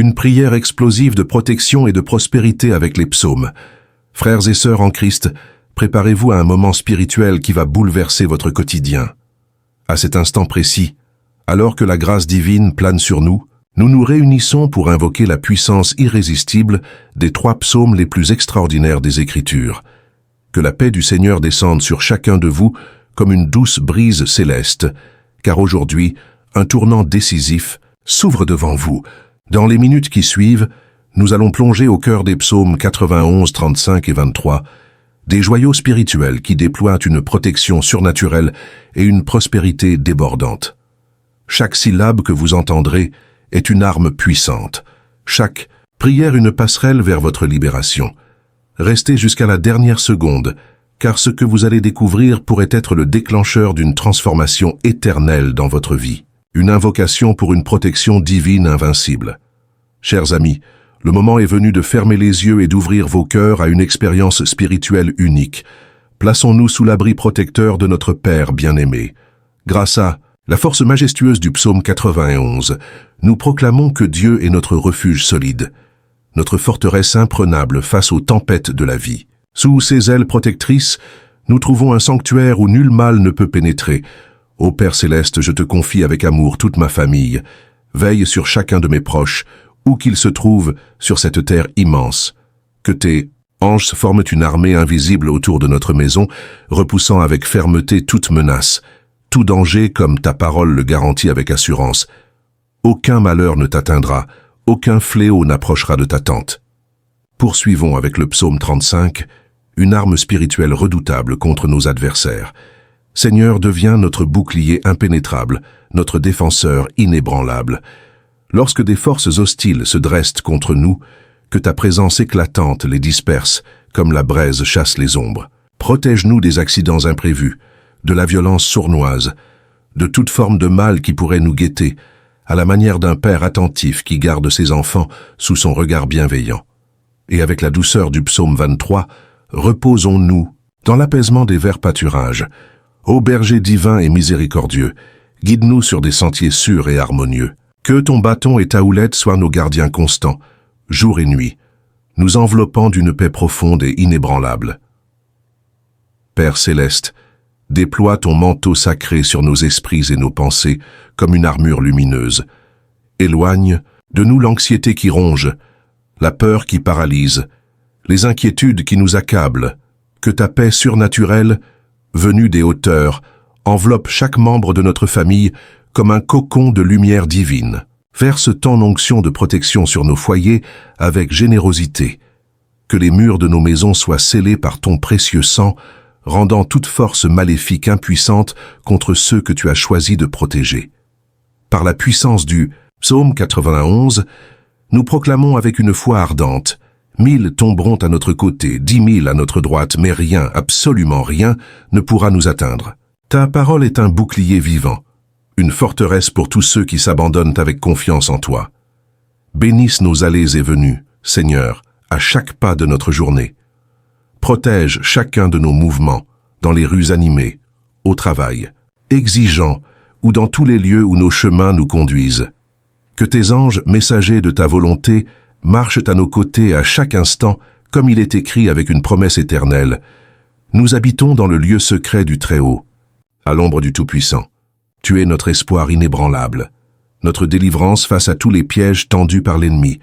Une prière explosive de protection et de prospérité avec les psaumes. Frères et sœurs en Christ, préparez-vous à un moment spirituel qui va bouleverser votre quotidien. À cet instant précis, alors que la grâce divine plane sur nous, nous nous réunissons pour invoquer la puissance irrésistible des 3 psaumes les plus extraordinaires des Écritures. Que la paix du Seigneur descende sur chacun de vous comme une douce brise céleste, car aujourd'hui, un tournant décisif s'ouvre devant vous. Dans les minutes qui suivent, nous allons plonger au cœur des psaumes 91, 35 et 23, des joyaux spirituels qui déploient une protection surnaturelle et une prospérité débordante. Chaque syllabe que vous entendrez est une arme puissante. Chaque prière une passerelle vers votre libération. Restez jusqu'à la dernière seconde, car ce que vous allez découvrir pourrait être le déclencheur d'une transformation éternelle dans votre vie. Une invocation pour une protection divine invincible. Chers amis, le moment est venu de fermer les yeux et d'ouvrir vos cœurs à une expérience spirituelle unique. Plaçons-nous sous l'abri protecteur de notre Père bien-aimé. Grâce à la force majestueuse du psaume 91, nous proclamons que Dieu est notre refuge solide, notre forteresse imprenable face aux tempêtes de la vie. Sous ses ailes protectrices, nous trouvons un sanctuaire où nul mal ne peut pénétrer. Ô Père céleste, je te confie avec amour toute ma famille. Veille sur chacun de mes proches, où qu'ils se trouvent sur cette terre immense. Que tes anges forment une armée invisible autour de notre maison, repoussant avec fermeté toute menace, tout danger comme ta parole le garantit avec assurance. Aucun malheur ne t'atteindra, aucun fléau n'approchera de ta tente. Poursuivons avec le psaume 35, une arme spirituelle redoutable contre nos adversaires. Seigneur, deviens notre bouclier impénétrable, notre défenseur inébranlable. Lorsque des forces hostiles se dressent contre nous, que ta présence éclatante les disperse, comme la braise chasse les ombres. Protège-nous des accidents imprévus, de la violence sournoise, de toute forme de mal qui pourrait nous guetter, à la manière d'un père attentif qui garde ses enfants sous son regard bienveillant. Et avec la douceur du psaume 23, reposons-nous dans l'apaisement des verts pâturages. Ô berger divin et miséricordieux, guide-nous sur des sentiers sûrs et harmonieux. Que ton bâton et ta houlette soient nos gardiens constants, jour et nuit, nous enveloppant d'une paix profonde et inébranlable. Père céleste, déploie ton manteau sacré sur nos esprits et nos pensées comme une armure lumineuse. Éloigne de nous l'anxiété qui ronge, la peur qui paralyse, les inquiétudes qui nous accablent. Que ta paix surnaturelle, venue des hauteurs, enveloppe chaque membre de notre famille comme un cocon de lumière divine. Verse ton onction de protection sur nos foyers avec générosité. Que les murs de nos maisons soient scellés par ton précieux sang, rendant toute force maléfique impuissante contre ceux que tu as choisi de protéger. Par la puissance du psaume 91, nous proclamons avec une foi ardente: 1000 tomberont à notre côté, 10 000 à notre droite, mais rien, absolument rien, ne pourra nous atteindre. Ta parole est un bouclier vivant, une forteresse pour tous ceux qui s'abandonnent avec confiance en toi. Bénisse nos allées et venues, Seigneur, à chaque pas de notre journée. Protège chacun de nos mouvements, dans les rues animées, au travail, exigeants ou dans tous les lieux où nos chemins nous conduisent. Que tes anges, messagers de ta volonté, marchent à nos côtés à chaque instant, comme il est écrit avec une promesse éternelle. Nous habitons dans le lieu secret du Très-Haut, à l'ombre du Tout-Puissant. Tu es notre espoir inébranlable, notre délivrance face à tous les pièges tendus par l'ennemi.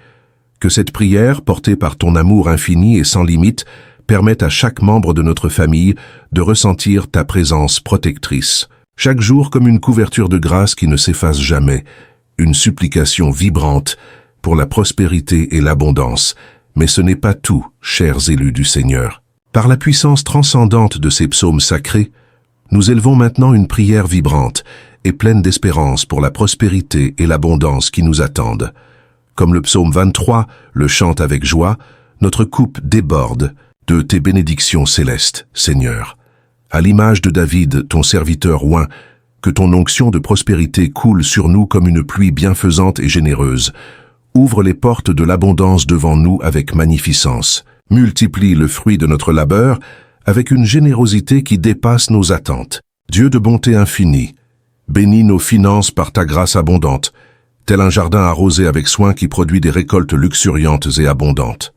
Que cette prière, portée par ton amour infini et sans limite, permette à chaque membre de notre famille de ressentir ta présence protectrice. Chaque jour comme une couverture de grâce qui ne s'efface jamais, une supplication vibrante pour la prospérité et l'abondance. Mais ce n'est pas tout, chers élus du Seigneur. Par la puissance transcendante de ces psaumes sacrés, nous élevons maintenant une prière vibrante et pleine d'espérance pour la prospérité et l'abondance qui nous attendent. Comme le psaume 23 le chante avec joie, notre coupe déborde de tes bénédictions célestes, Seigneur. À l'image de David, ton serviteur oint, que ton onction de prospérité coule sur nous comme une pluie bienfaisante et généreuse. Ouvre les portes de l'abondance devant nous avec magnificence. Multiplie le fruit de notre labeur avec une générosité qui dépasse nos attentes. Dieu de bonté infinie, bénis nos finances par ta grâce abondante. tel un jardin arrosé avec soin qui produit des récoltes luxuriantes et abondantes.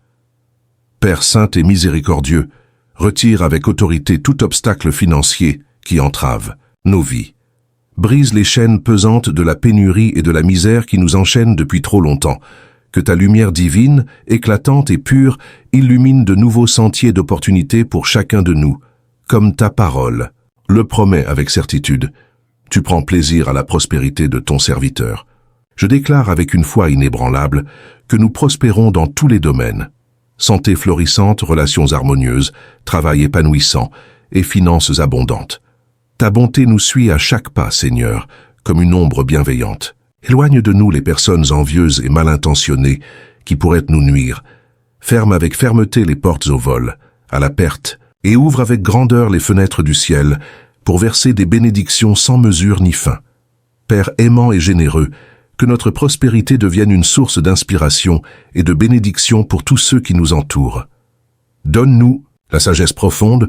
Père saint et miséricordieux, retire avec autorité tout obstacle financier qui entrave nos vies. Brise les chaînes pesantes de la pénurie et de la misère qui nous enchaînent depuis trop longtemps. Que ta lumière divine, éclatante et pure, illumine de nouveaux sentiers d'opportunités pour chacun de nous, comme ta parole le promet avec certitude. Tu prends plaisir à la prospérité de ton serviteur. Je déclare avec une foi inébranlable que nous prospérons dans tous les domaines. Santé florissante, relations harmonieuses, travail épanouissant et finances abondantes. Ta bonté nous suit à chaque pas, Seigneur, comme une ombre bienveillante. Éloigne de nous les personnes envieuses et mal intentionnées qui pourraient nous nuire. Ferme avec fermeté les portes au vol, à la perte, et ouvre avec grandeur les fenêtres du ciel pour verser des bénédictions sans mesure ni fin. Père aimant et généreux, que notre prospérité devienne une source d'inspiration et de bénédiction pour tous ceux qui nous entourent. Donne-nous la sagesse profonde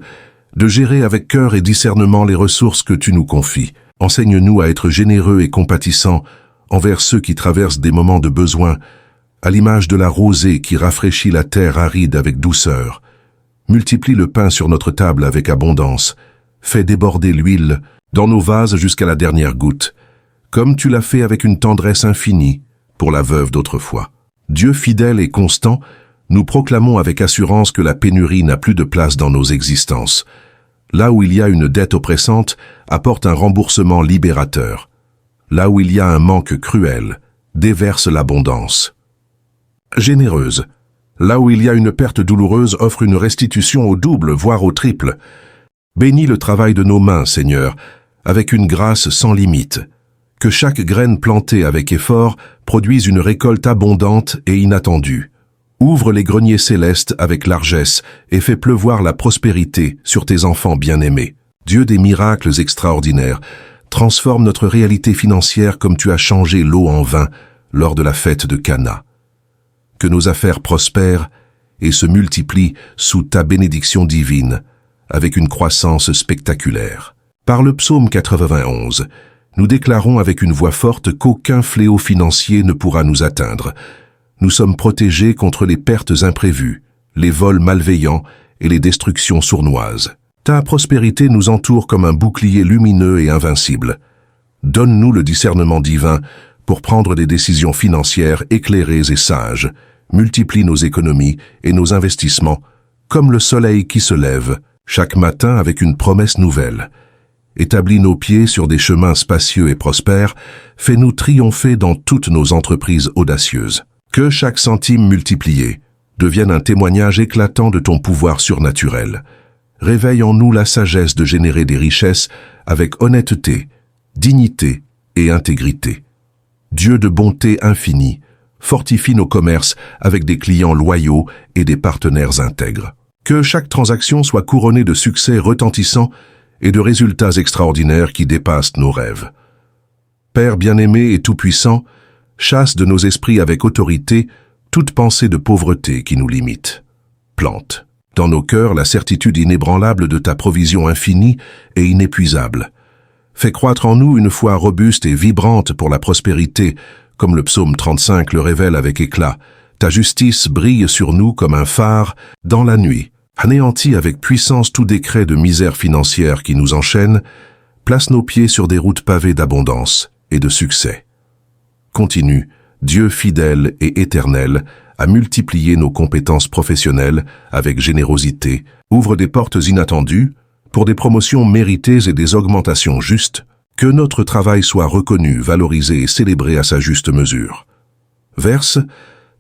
de gérer avec cœur et discernement les ressources que tu nous confies. Enseigne-nous à être généreux et compatissants envers ceux qui traversent des moments de besoin, à l'image de la rosée qui rafraîchit la terre aride avec douceur. Multiplie le pain sur notre table avec abondance. Fais déborder l'huile dans nos vases jusqu'à la dernière goutte, comme tu l'as fait avec une tendresse infinie pour la veuve d'autrefois. Dieu fidèle et constant, nous proclamons avec assurance que la pénurie n'a plus de place dans nos existences. Là où il y a une dette oppressante, apporte un remboursement libérateur. Là où il y a un manque cruel, déverse l'abondance. Généreuse. Là où il y a une perte douloureuse, offre une restitution au double, voire au triple. Bénis le travail de nos mains, Seigneur, avec une grâce sans limite. Que chaque graine plantée avec effort produise une récolte abondante et inattendue. Ouvre les greniers célestes avec largesse et fais pleuvoir la prospérité sur tes enfants bien-aimés. Dieu des miracles extraordinaires, transforme notre réalité financière comme tu as changé l'eau en vin lors de la fête de Cana. Que nos affaires prospèrent et se multiplient sous ta bénédiction divine, avec une croissance spectaculaire. Par le psaume 91, nous déclarons avec une voix forte qu'aucun fléau financier ne pourra nous atteindre. Nous sommes protégés contre les pertes imprévues, les vols malveillants et les destructions sournoises. Ta prospérité nous entoure comme un bouclier lumineux et invincible. Donne-nous le discernement divin pour prendre des décisions financières éclairées et sages. Multiplie nos économies et nos investissements, comme le soleil qui se lève, chaque matin avec une promesse nouvelle. Établis nos pieds sur des chemins spacieux et prospères, fais-nous triompher dans toutes nos entreprises audacieuses. Que chaque centime multiplié devienne un témoignage éclatant de ton pouvoir surnaturel. Réveille en nous la sagesse de générer des richesses avec honnêteté, dignité et intégrité. Dieu de bonté infinie, fortifie nos commerces avec des clients loyaux et des partenaires intègres. Que chaque transaction soit couronnée de succès retentissants et de résultats extraordinaires qui dépassent nos rêves. Père bien-aimé et tout-puissant, chasse de nos esprits avec autorité toute pensée de pauvreté qui nous limite. Plante dans nos cœurs la certitude inébranlable de ta provision infinie et inépuisable. Fais croître en nous une foi robuste et vibrante pour la prospérité, comme le psaume 35 le révèle avec éclat. Ta justice brille sur nous comme un phare dans la nuit. Anéantis avec puissance tout décret de misère financière qui nous enchaîne, place nos pieds sur des routes pavées d'abondance et de succès. Continue, Dieu fidèle et éternel, à multiplier nos compétences professionnelles avec générosité, ouvre des portes inattendues pour des promotions méritées et des augmentations justes, que notre travail soit reconnu, valorisé et célébré à sa juste mesure. Verse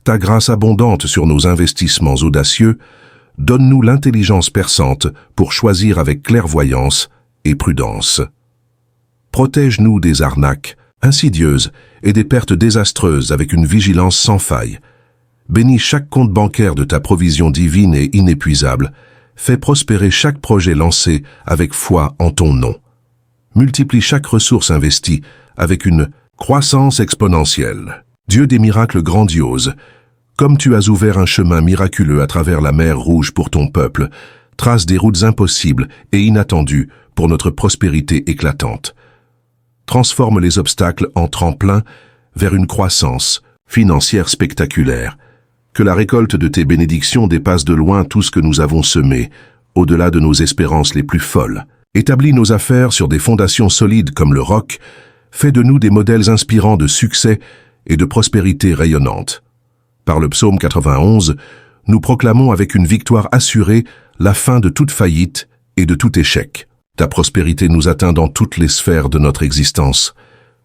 ta grâce abondante sur nos investissements audacieux, donne-nous l'intelligence perçante pour choisir avec clairvoyance et prudence. Protège-nous des arnaques insidieuses et des pertes désastreuses avec une vigilance sans faille. Bénis chaque compte bancaire de ta provision divine et inépuisable. Fais prospérer chaque projet lancé avec foi en ton nom. Multiplie chaque ressource investie avec une croissance exponentielle. Dieu des miracles grandioses, comme tu as ouvert un chemin miraculeux à travers la mer Rouge pour ton peuple, trace des routes impossibles et inattendues pour notre prospérité éclatante. Transforme les obstacles en tremplins, vers une croissance financière spectaculaire. Que la récolte de tes bénédictions dépasse de loin tout ce que nous avons semé, au-delà de nos espérances les plus folles. Établis nos affaires sur des fondations solides comme le roc, fais de nous des modèles inspirants de succès et de prospérité rayonnante. Par le psaume 91, nous proclamons avec une victoire assurée la fin de toute faillite et de tout échec. Ta prospérité nous atteint dans toutes les sphères de notre existence.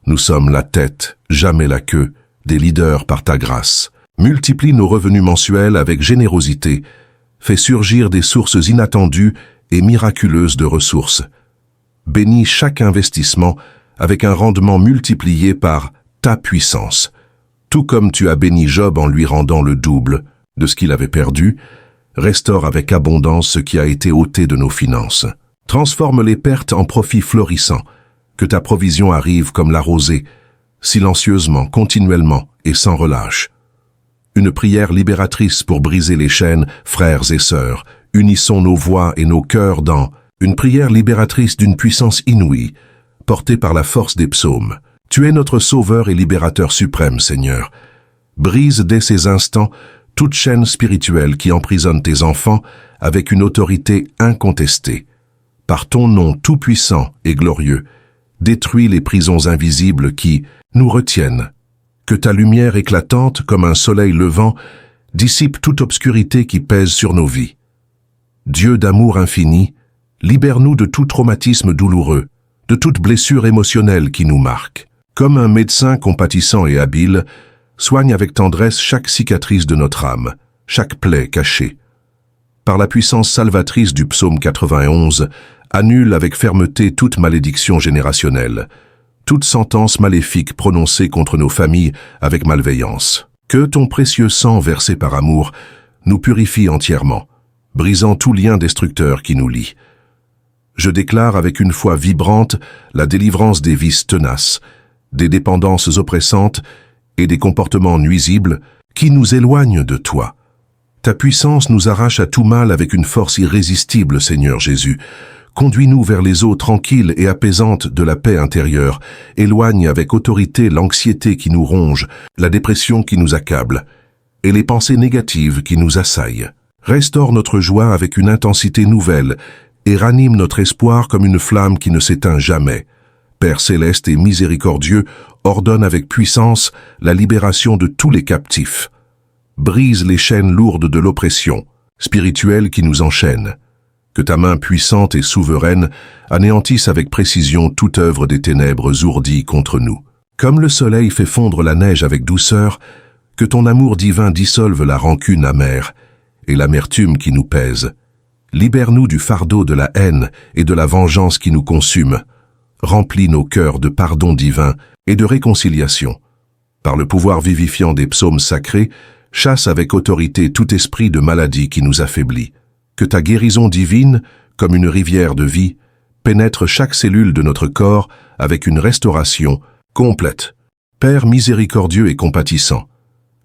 Nous sommes la tête, jamais la queue, des leaders par ta grâce. Multiplie nos revenus mensuels avec générosité. Fais surgir des sources inattendues et miraculeuses de ressources. Bénis chaque investissement avec un rendement multiplié par ta puissance. Tout comme tu as béni Job en lui rendant le double de ce qu'il avait perdu, restaure avec abondance ce qui a été ôté de nos finances. Transforme les pertes en profits florissants. Que ta provision arrive comme la rosée, silencieusement, continuellement et sans relâche. Une prière libératrice pour briser les chaînes, frères et sœurs. Unissons nos voix et nos cœurs dans une prière libératrice d'une puissance inouïe, portée par la force des psaumes. Tu es notre Sauveur et Libérateur suprême, Seigneur. Brise dès ces instants toute chaîne spirituelle qui emprisonne tes enfants avec une autorité incontestée. Par ton nom tout-puissant et glorieux, détruis les prisons invisibles qui nous retiennent. Que ta lumière éclatante, comme un soleil levant, dissipe toute obscurité qui pèse sur nos vies. Dieu d'amour infini, libère-nous de tout traumatisme douloureux, de toute blessure émotionnelle qui nous marque. Comme un médecin compatissant et habile, soigne avec tendresse chaque cicatrice de notre âme, chaque plaie cachée. Par la puissance salvatrice du psaume 91, annule avec fermeté toute malédiction générationnelle, toute sentence maléfique prononcée contre nos familles avec malveillance. Que ton précieux sang versé par amour nous purifie entièrement, brisant tout lien destructeur qui nous lie. Je déclare avec une foi vibrante la délivrance des vices tenaces, des dépendances oppressantes et des comportements nuisibles qui nous éloignent de toi. Ta puissance nous arrache à tout mal avec une force irrésistible, Seigneur Jésus. Conduis-nous vers les eaux tranquilles et apaisantes de la paix intérieure. Éloigne avec autorité l'anxiété qui nous ronge, la dépression qui nous accable, et les pensées négatives qui nous assaillent. Restaure notre joie avec une intensité nouvelle et ranime notre espoir comme une flamme qui ne s'éteint jamais. Père céleste et miséricordieux, ordonne avec puissance la libération de tous les captifs. Brise les chaînes lourdes de l'oppression spirituelle qui nous enchaîne. Que ta main puissante et souveraine anéantisse avec précision toute œuvre des ténèbres ourdies contre nous. Comme le soleil fait fondre la neige avec douceur, que ton amour divin dissolve la rancune amère et l'amertume qui nous pèse. Libère-nous du fardeau de la haine et de la vengeance qui nous consume. Remplis nos cœurs de pardon divin et de réconciliation. Par le pouvoir vivifiant des psaumes sacrés, chasse avec autorité tout esprit de maladie qui nous affaiblit. Que ta guérison divine, comme une rivière de vie, pénètre chaque cellule de notre corps avec une restauration complète. Père miséricordieux et compatissant,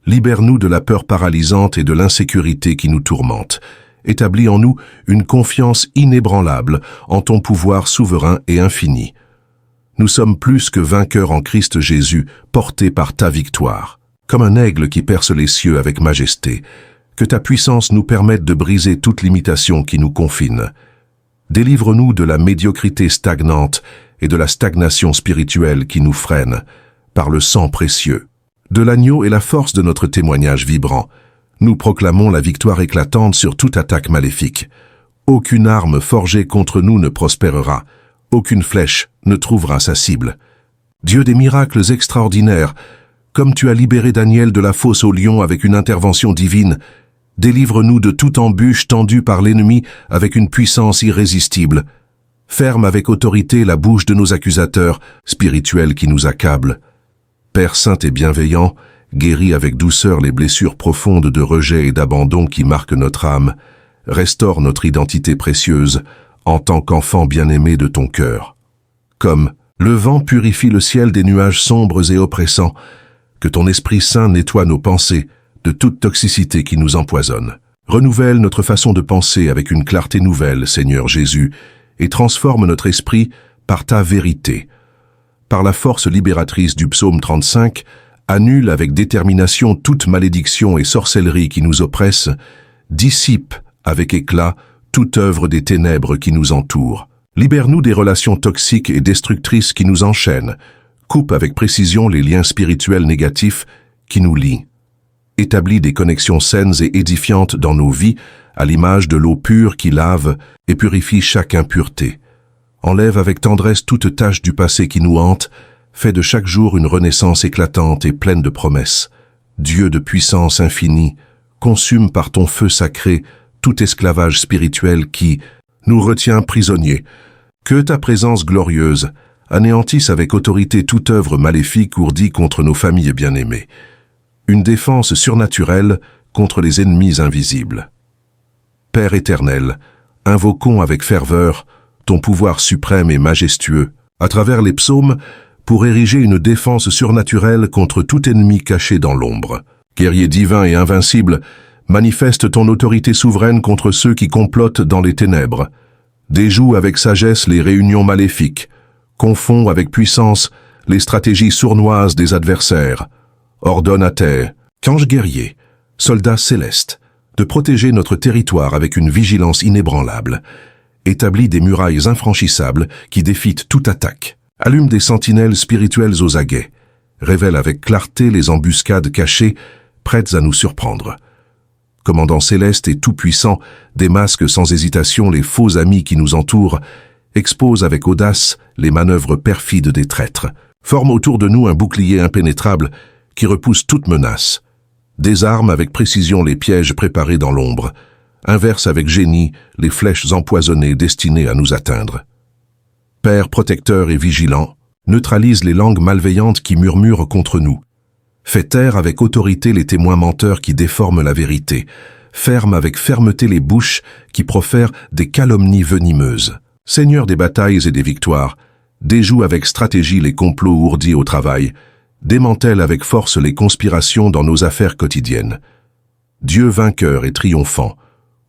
libère-nous de la peur paralysante et de l'insécurité qui nous tourmente. Établis en nous une confiance inébranlable en ton pouvoir souverain et infini. Nous sommes plus que vainqueurs en Christ Jésus, portés par ta victoire. Comme un aigle qui perce les cieux avec majesté, que ta puissance nous permette de briser toute limitation qui nous confine. Délivre-nous de la médiocrité stagnante et de la stagnation spirituelle qui nous freine, par le sang précieux. De l'agneau et la force de notre témoignage vibrant, nous proclamons la victoire éclatante sur toute attaque maléfique. Aucune arme forgée contre nous ne prospérera, aucune flèche ne trouvera sa cible. Dieu des miracles extraordinaires, comme tu as libéré Daniel de la fosse au lion avec une intervention divine, délivre-nous de toute embûche tendue par l'ennemi avec une puissance irrésistible. Ferme avec autorité la bouche de nos accusateurs spirituels qui nous accablent. Père saint et bienveillant, guéris avec douceur les blessures profondes de rejet et d'abandon qui marquent notre âme. Restaure notre identité précieuse en tant qu'enfant bien-aimé de ton cœur. Comme le vent purifie le ciel des nuages sombres et oppressants, que ton Esprit Saint nettoie nos pensées de toute toxicité qui nous empoisonne. Renouvelle notre façon de penser avec une clarté nouvelle, Seigneur Jésus, et transforme notre esprit par ta vérité. Par la force libératrice du psaume 35, annule avec détermination toute malédiction et sorcellerie qui nous oppresse, dissipe avec éclat toute œuvre des ténèbres qui nous entoure. Libère-nous des relations toxiques et destructrices qui nous enchaînent. Coupe avec précision les liens spirituels négatifs qui nous lient. Établis des connexions saines et édifiantes dans nos vies, à l'image de l'eau pure qui lave et purifie chaque impureté. Enlève avec tendresse toute tache du passé qui nous hante, fais de chaque jour une renaissance éclatante et pleine de promesses. Dieu de puissance infinie, consume par ton feu sacré tout esclavage spirituel qui nous retient prisonniers. Que ta présence glorieuse anéantisse avec autorité toute œuvre maléfique ourdie contre nos familles bien-aimées. Une défense surnaturelle contre les ennemis invisibles. Père éternel, invoquons avec ferveur ton pouvoir suprême et majestueux, à travers les psaumes, pour ériger une défense surnaturelle contre tout ennemi caché dans l'ombre. Guerrier divin et invincible, manifeste ton autorité souveraine contre ceux qui complotent dans les ténèbres. Déjoue avec sagesse les réunions maléfiques, confond avec puissance les stratégies sournoises des adversaires. Ordonne à tes qu'anges guerriers, soldats célestes, de protéger notre territoire avec une vigilance inébranlable. Établis des murailles infranchissables qui défient toute attaque. Allume des sentinelles spirituelles aux aguets. Révèle avec clarté les embuscades cachées, prêtes à nous surprendre. Commandant céleste et tout-puissant, démasque sans hésitation les faux amis qui nous entourent, expose avec audace les manœuvres perfides des traîtres, forme autour de nous un bouclier impénétrable qui repousse toute menace, désarme avec précision les pièges préparés dans l'ombre, inverse avec génie les flèches empoisonnées destinées à nous atteindre. Père protecteur et vigilant, neutralise les langues malveillantes qui murmurent contre nous. Fais taire avec autorité les témoins menteurs qui déforment la vérité. Ferme avec fermeté les bouches qui profèrent des calomnies venimeuses. Seigneur des batailles et des victoires, déjoue avec stratégie les complots ourdis au travail. Démantèle avec force les conspirations dans nos affaires quotidiennes. Dieu vainqueur et triomphant,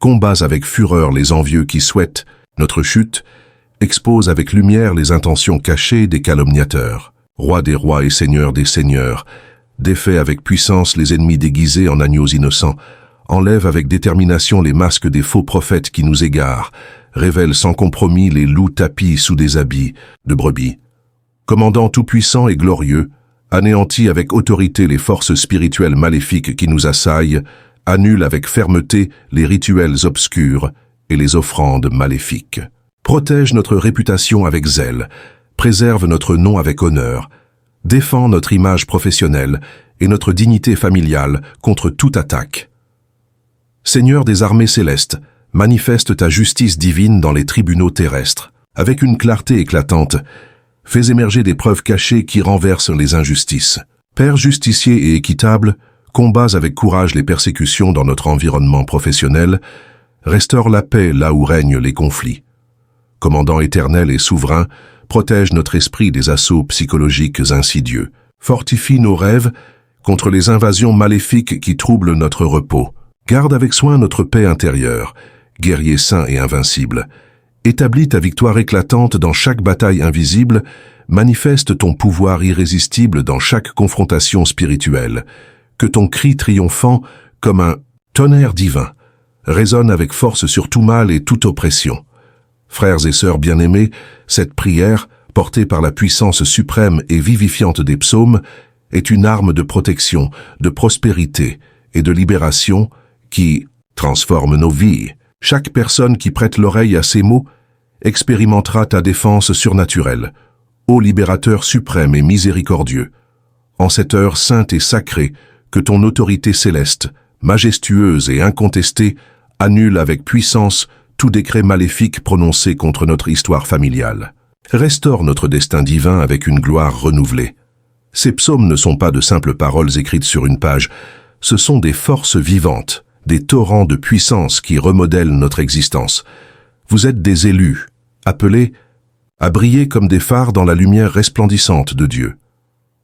combats avec fureur les envieux qui souhaitent notre chute, expose avec lumière les intentions cachées des calomniateurs. Roi des rois et seigneur des seigneurs, défait avec puissance les ennemis déguisés en agneaux innocents, enlève avec détermination les masques des faux prophètes qui nous égarent, révèle sans compromis les loups tapis sous des habits de brebis. Commandant tout-puissant et glorieux, anéantit avec autorité les forces spirituelles maléfiques qui nous assaillent, annule avec fermeté les rituels obscurs et les offrandes maléfiques. Protège notre réputation avec zèle, préserve notre nom avec honneur, défend notre image professionnelle et notre dignité familiale contre toute attaque. Seigneur des armées célestes, manifeste ta justice divine dans les tribunaux terrestres. Avec une clarté éclatante, fais émerger des preuves cachées qui renversent les injustices. Père justicier et équitable, combats avec courage les persécutions dans notre environnement professionnel, restaure la paix là où règnent les conflits. Commandant éternel et souverain, protège notre esprit des assauts psychologiques insidieux. Fortifie nos rêves contre les invasions maléfiques qui troublent notre repos. Garde avec soin notre paix intérieure, guerrier saint et invincible. Établis ta victoire éclatante dans chaque bataille invisible, manifeste ton pouvoir irrésistible dans chaque confrontation spirituelle. Que ton cri triomphant, comme un tonnerre divin, résonne avec force sur tout mal et toute oppression. Frères et sœurs bien-aimés, cette prière, portée par la puissance suprême et vivifiante des psaumes, est une arme de protection, de prospérité et de libération qui transforme nos vies. Chaque personne qui prête l'oreille à ces mots expérimentera ta défense surnaturelle, ô libérateur suprême et miséricordieux. En cette heure sainte et sacrée, que ton autorité céleste, majestueuse et incontestée, annule avec puissance tout décret maléfique prononcé contre notre histoire familiale. Restaure notre destin divin avec une gloire renouvelée. Ces psaumes ne sont pas de simples paroles écrites sur une page, ce sont des forces vivantes, des torrents de puissance qui remodèlent notre existence. Vous êtes des élus, appelés à briller comme des phares dans la lumière resplendissante de Dieu.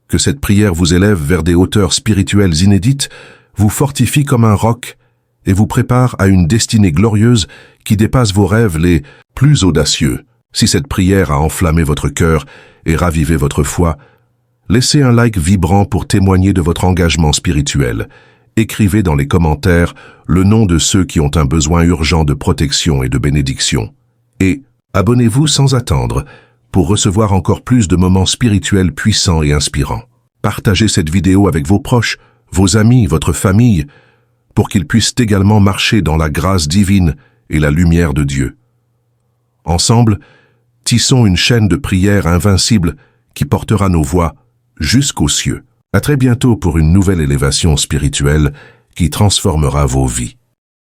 Que cette prière vous élève vers des hauteurs spirituelles inédites, vous fortifie comme un roc et vous prépare à une destinée glorieuse qui dépasse vos rêves les plus audacieux. Si cette prière a enflammé votre cœur et ravivé votre foi, Laissez un like vibrant pour témoigner de votre engagement spirituel. Écrivez dans les commentaires le nom de ceux qui ont un besoin urgent de protection et de bénédiction. Et abonnez-vous sans attendre pour recevoir encore plus de moments spirituels puissants et inspirants. Partagez cette vidéo avec vos proches, vos amis, votre famille, pour qu'ils puissent également marcher dans la grâce divine et la lumière de Dieu. Ensemble, tissons une chaîne de prière invincible qui portera nos voix jusqu'aux cieux. À très bientôt pour une nouvelle élévation spirituelle qui transformera vos vies.